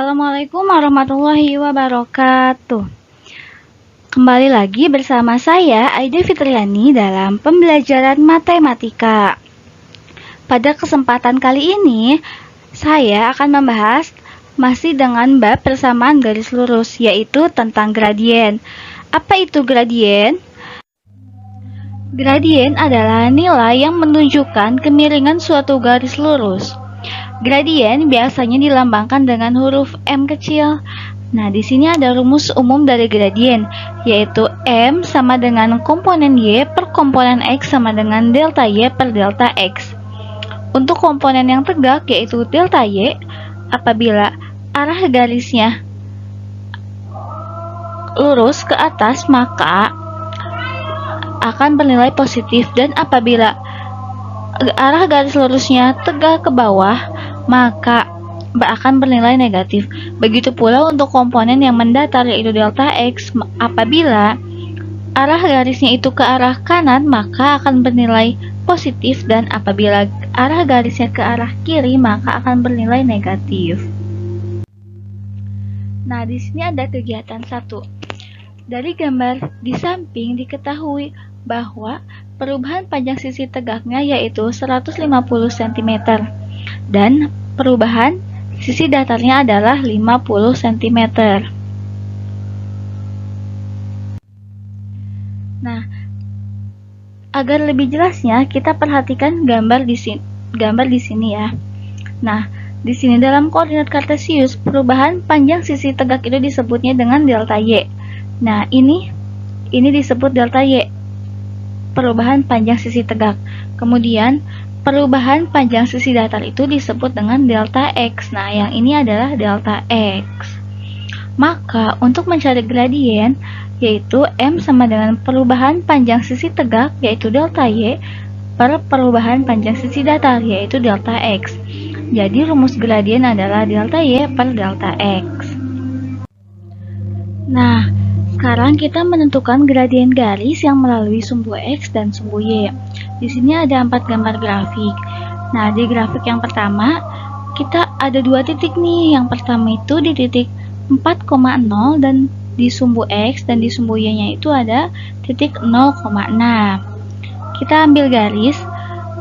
Assalamualaikum warahmatullahi wabarakatuh. Kembali lagi bersama saya Aida Fitriani dalam pembelajaran matematika. Pada kesempatan kali ini, saya akan membahas masih dengan bab persamaan garis lurus, yaitu tentang gradien. Apa itu gradien? Gradien adalah nilai yang menunjukkan kemiringan suatu garis lurus. Gradien biasanya dilambangkan dengan huruf M kecil. Nah, di sini ada rumus umum dari gradien, yaitu M sama dengan komponen Y per komponen X sama dengan delta Y per delta X. Untuk komponen yang tegak, yaitu delta Y, apabila arah garisnya lurus ke atas, maka akan bernilai positif, dan apabila arah garis lurusnya tegak ke bawah, maka akan bernilai negatif. Begitu pula untuk komponen yang mendatar, yaitu delta X, apabila arah garisnya itu ke arah kanan, maka akan bernilai positif, dan apabila arah garisnya ke arah kiri, maka akan bernilai negatif. Nah, di sini ada kegiatan 1. Dari gambar di samping diketahui bahwa perubahan panjang sisi tegaknya yaitu 150 cm dan perubahan sisi datarnya adalah 50 cm. Nah, agar lebih jelasnya kita perhatikan gambar di sini ya. Nah, di sini dalam koordinat kartesius perubahan panjang sisi tegak itu disebutnya dengan delta Y. Nah, ini disebut delta Y, perubahan panjang sisi tegak. Kemudian perubahan panjang sisi datar itu disebut dengan delta X. Nah, yang ini adalah delta X. Maka untuk mencari gradien, yaitu M sama dengan perubahan panjang sisi tegak, yaitu delta Y, per perubahan panjang sisi datar, yaitu delta X. Jadi rumus gradien adalah delta Y per delta X. Nah, sekarang kita menentukan gradien garis yang melalui sumbu X dan sumbu Y. Di sini ada 4 gambar grafik. Nah, di grafik yang pertama, kita ada 2 titik nih. Yang pertama itu di titik 4,0 dan di sumbu X, dan di sumbu Y-nya itu ada titik 0,6. Kita ambil garis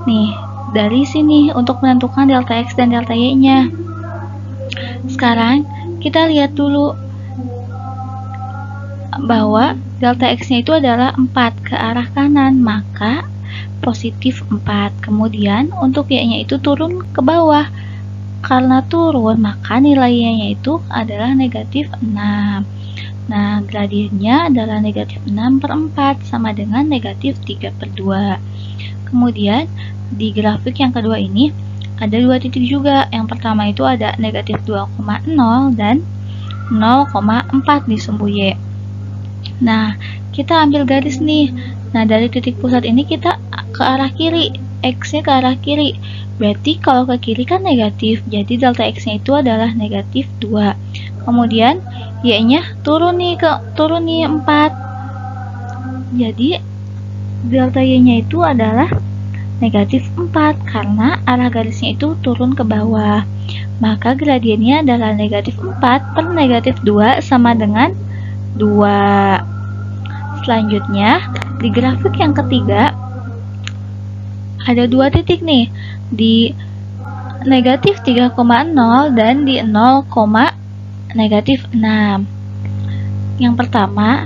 nih dari sini untuk menentukan delta X dan delta Y-nya. Sekarang kita lihat dulu bahwa delta X-nya itu adalah 4 ke arah kanan, maka positif 4. Kemudian untuk Y-nya itu turun ke bawah. Karena turun, maka nilai Y-nya itu adalah negatif 6. Nah, gradiennya adalah negatif 6 per 4 sama dengan negatif 3 per 2. Kemudian di grafik yang kedua ini ada 2 titik juga. Yang pertama itu ada negatif 2,0 dan 0,4 di sumbu Y. Nah, kita ambil garis nih. Nah, dari titik pusat ini kita ke arah kiri, X-nya ke arah kiri. Berarti kalau ke kiri kan negatif, jadi delta X-nya itu adalah negatif 2. Kemudian Y-nya turun nih 4. Jadi delta Y-nya itu adalah negatif 4 karena arah garisnya itu turun ke bawah. Maka gradiennya adalah negatif 4 per negatif 2 sama dengan 2. Selanjutnya, di grafik yang ketiga ada 2 titik nih, di negatif 3,0 dan di 0,6. Yang pertama,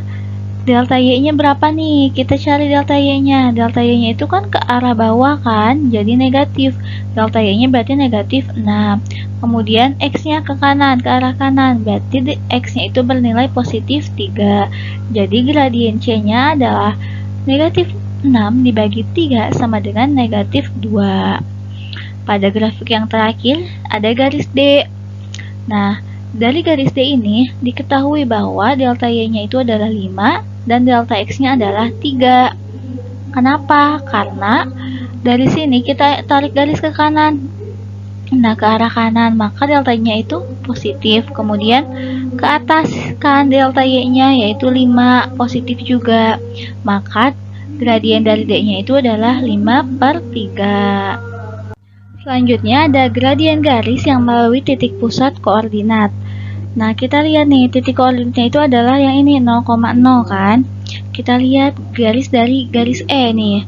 delta Y-nya berapa nih? Kita cari delta Y-nya. Delta Y-nya itu kan ke arah bawah kan, jadi negatif. Delta Y-nya berarti negatif 6. Kemudian X-nya ke kanan, ke arah kanan, berarti X-nya itu bernilai positif 3. Jadi gradien C-nya adalah negatif 6 dibagi 3 sama dengan negatif 2. Pada grafik yang terakhir ada garis D. Nah, dari garis D ini diketahui bahwa delta Y-nya itu adalah 5 dan delta X-nya adalah 3. Kenapa? Karena dari sini kita tarik garis ke kanan. Nah, ke arah kanan, maka delta-nya itu positif. Kemudian ke atas kan delta Y-nya yaitu 5, positif juga. Maka gradien dari D-nya itu adalah 5 per 3. Selanjutnya ada gradien garis yang melalui titik pusat koordinat. Nah, kita lihat nih, titik koordinatnya itu adalah yang ini 0,0 kan. Kita lihat garis dari garis E nih,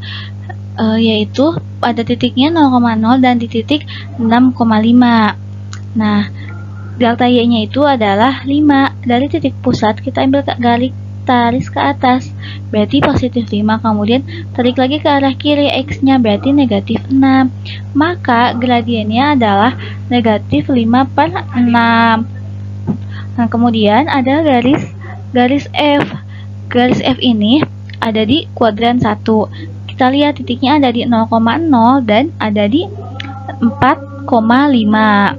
yaitu pada titiknya 0,0 dan di titik 6,5. Nah, delta Y-nya itu adalah 5. Dari titik pusat kita ambil garis ke atas, berarti positif 5. Kemudian tarik lagi ke arah kiri, X-nya berarti negatif 6. Maka gradiennya adalah negatif 5 per 6. Nah, kemudian ada garis F. Garis F ini ada di kuadran 1. Kita lihat titiknya ada di 0,0 dan ada di 4,5.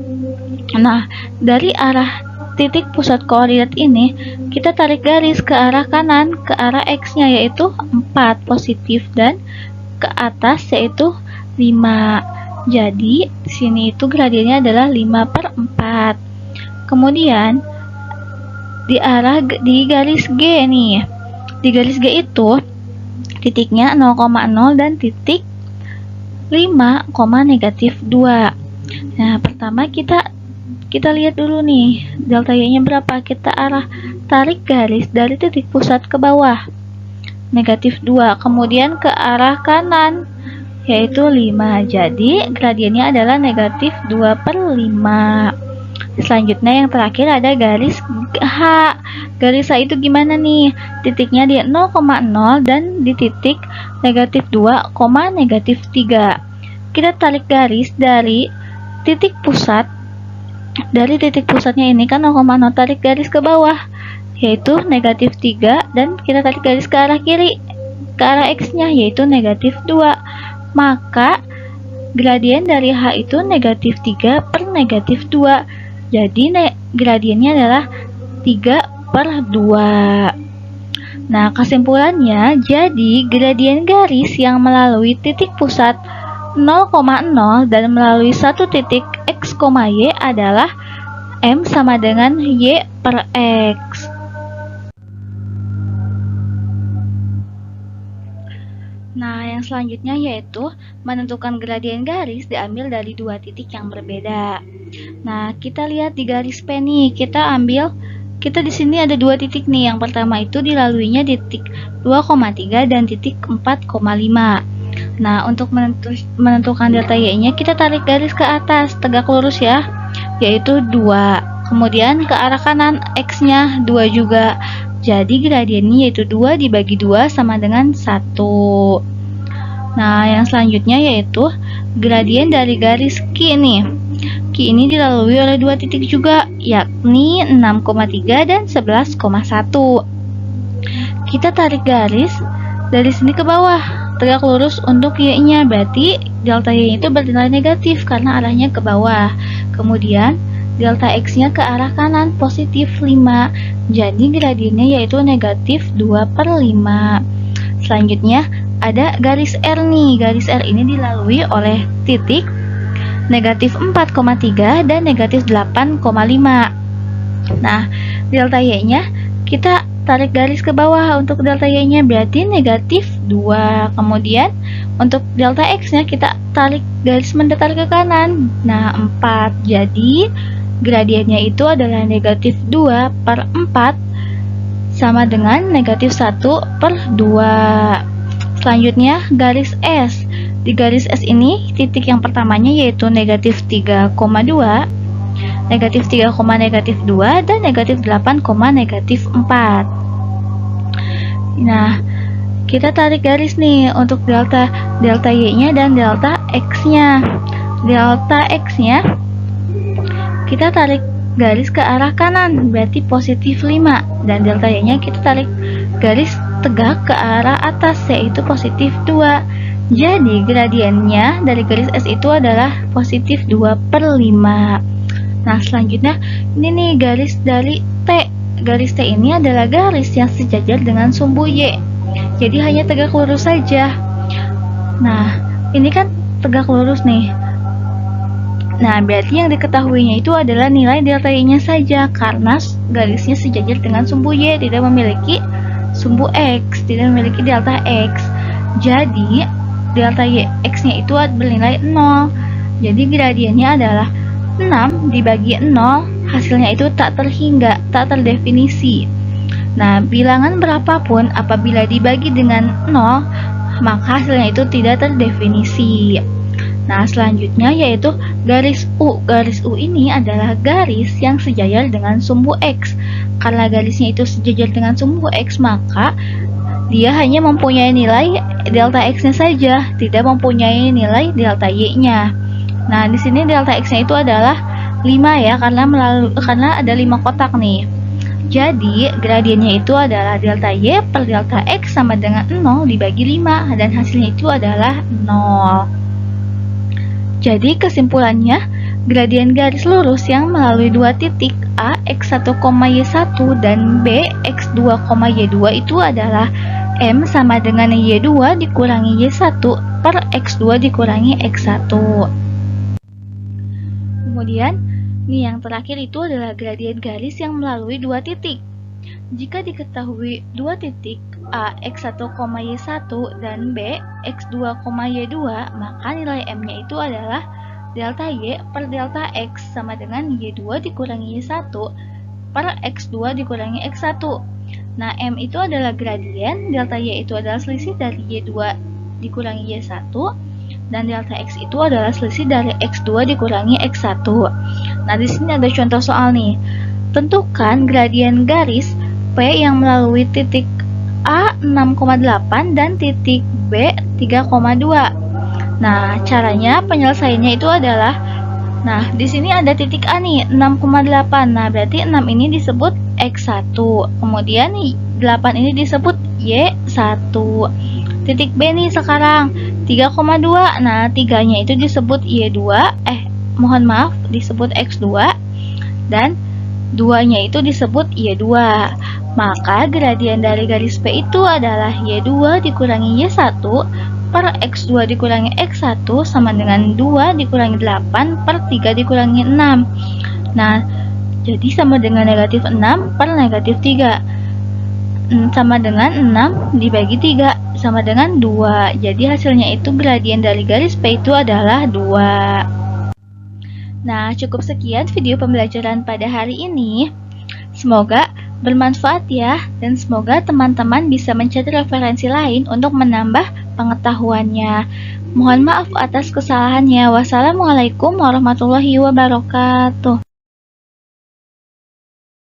Nah, dari arah titik pusat koordinat ini, kita tarik garis ke arah kanan, ke arah X-nya yaitu 4 positif dan ke atas yaitu 5. Jadi, di sini itu gradiennya adalah 5 per 4. Kemudian, di garis G nih. Di garis G itu titiknya 0,0 dan titik 5, negatif 2. Nah, pertama kita lihat dulu nih, delta Y-nya berapa? Kita tarik garis dari titik pusat ke bawah. Negatif 2, kemudian ke arah kanan yaitu 5. Jadi, gradiennya adalah negatif 2 per 5. Selanjutnya yang terakhir ada garis H. Garis H itu gimana nih? Titiknya di 0,0 dan di titik negatif 2, negatif 3. Kita tarik garis dari titik pusat. Dari titik pusatnya ini kan 0,0, tarik garis ke bawah yaitu negatif 3 dan kita tarik garis ke arah kiri, ke arah X-nya yaitu negatif 2. Maka gradien dari H itu negatif 3 per negatif 2. Jadi gradiennya adalah 3 per 2. Nah, kesimpulannya, jadi gradien garis yang melalui titik pusat 0,0 dan melalui satu titik X, Y adalah M sama dengan Y per X. Nah, yang selanjutnya yaitu menentukan gradien garis diambil dari dua titik yang berbeda. Nah, kita lihat di garis P nih, kita di sini ada dua titik nih. Yang pertama itu dilaluinya di titik 2,3 dan titik 4,5. Nah, untuk menentukan delta Y-nya kita tarik garis ke atas, tegak lurus ya, yaitu 2. Kemudian ke arah kanan X-nya 2 juga. Jadi gradiennya yaitu 2 dibagi 2 sama dengan 1. Nah, yang selanjutnya yaitu gradien dari garis Q nih. Q ini dilalui oleh dua titik juga, yakni 6,3 dan 11,1. Kita tarik garis dari sini ke bawah, tegak lurus untuk Y-nya, berarti delta Y itu bernilai negatif karena arahnya ke bawah. Kemudian delta X-nya ke arah kanan, positif 5. Jadi gradiennya yaitu negatif 2 per 5. Selanjutnya ada garis R nih. Garis R ini dilalui oleh titik negatif 4,3 dan negatif 8,5. Nah, delta Y-nya kita tarik garis ke bawah untuk delta Y-nya, berarti negatif 2. Kemudian untuk delta X-nya kita tarik garis mendatar ke kanan. Nah, 4. Jadi gradiennya itu adalah negatif 2 per 4 sama dengan negatif 1 per 2. Selanjutnya garis S. Di garis S ini titik yang pertamanya yaitu negatif 3,2, negatif 3, negatif 2, dan negatif 8, negatif 4. Nah, kita tarik garis nih untuk delta Y-nya dan delta X-nya. Delta X-nya kita tarik garis ke arah kanan, berarti positif 5, dan delta Y-nya kita tarik garis tegak ke arah atas, yaitu positif 2. Jadi gradiennya dari garis S itu adalah positif 2 per 5. Nah, selanjutnya ini nih garis dari T. Garis T ini adalah garis yang sejajar dengan sumbu Y, jadi hanya tegak lurus saja. Nah, ini kan tegak lurus nih. Nah, berarti yang diketahuinya itu adalah nilai delta Y-nya saja, karena garisnya sejajar dengan sumbu Y, tidak memiliki sumbu X, tidak memiliki delta X. Jadi, delta Y X-nya itu bernilai 0. Jadi, gradiennya adalah 6 dibagi 0 hasilnya itu tak terhingga, tak terdefinisi. Nah, bilangan berapapun apabila dibagi dengan 0, maka hasilnya itu tidak terdefinisi. Nah, selanjutnya yaitu garis U. Garis U ini adalah garis yang sejajar dengan sumbu X. Karena garisnya itu sejajar dengan sumbu X, maka dia hanya mempunyai nilai delta X-nya saja, tidak mempunyai nilai delta Y-nya. Nah, di sini delta X-nya itu adalah 5 ya, karena ada 5 kotak nih. Jadi, gradiennya itu adalah delta Y per delta X sama dengan 0 dibagi 5, dan hasilnya itu adalah 0. Jadi kesimpulannya, gradien garis lurus yang melalui dua titik A, X1, Y1 dan B, X2, Y2 itu adalah M sama dengan Y2 dikurangi Y1 per X2 dikurangi X1. Kemudian, nih yang terakhir itu adalah gradien garis yang melalui dua titik. Jika diketahui dua titik A, X1, Y1 dan B, X2, Y2, maka nilai M-nya itu adalah delta Y per delta X sama dengan Y2 dikurangi Y1 per X2 dikurangi X1. Nah, M itu adalah gradien, delta Y itu adalah selisih dari Y2 dikurangi Y1, dan delta X itu adalah selisih dari X2 dikurangi X1. Nah, di sini ada contoh soal nih. Tentukan gradien garis P yang melalui titik A 6,8 dan titik B 3,2. Nah, caranya penyelesaiannya itu adalah, nah, di sini ada titik A nih, 6,8. Nah, berarti 6 ini disebut X1. Kemudian 8 ini disebut Y1. Titik B nih sekarang 3,2. Nah, 3-nya itu disebut Y2, disebut X2, dan 2-nya itu disebut Y2. Maka gradien dari garis P itu adalah Y2 dikurangi Y1 per X2 dikurangi X1 sama dengan 2 dikurangi 8 per 3 dikurangi 6. Nah, jadi sama dengan negatif 6 per negatif 3. Sama dengan 6 dibagi 3 sama dengan 2. Jadi hasilnya itu gradien dari garis P itu adalah 2. Nah, cukup sekian video pembelajaran pada hari ini. Semoga bermanfaat ya, dan semoga teman-teman bisa mencari referensi lain untuk menambah pengetahuannya. Mohon maaf atas kesalahannya. Wassalamualaikum warahmatullahi wabarakatuh.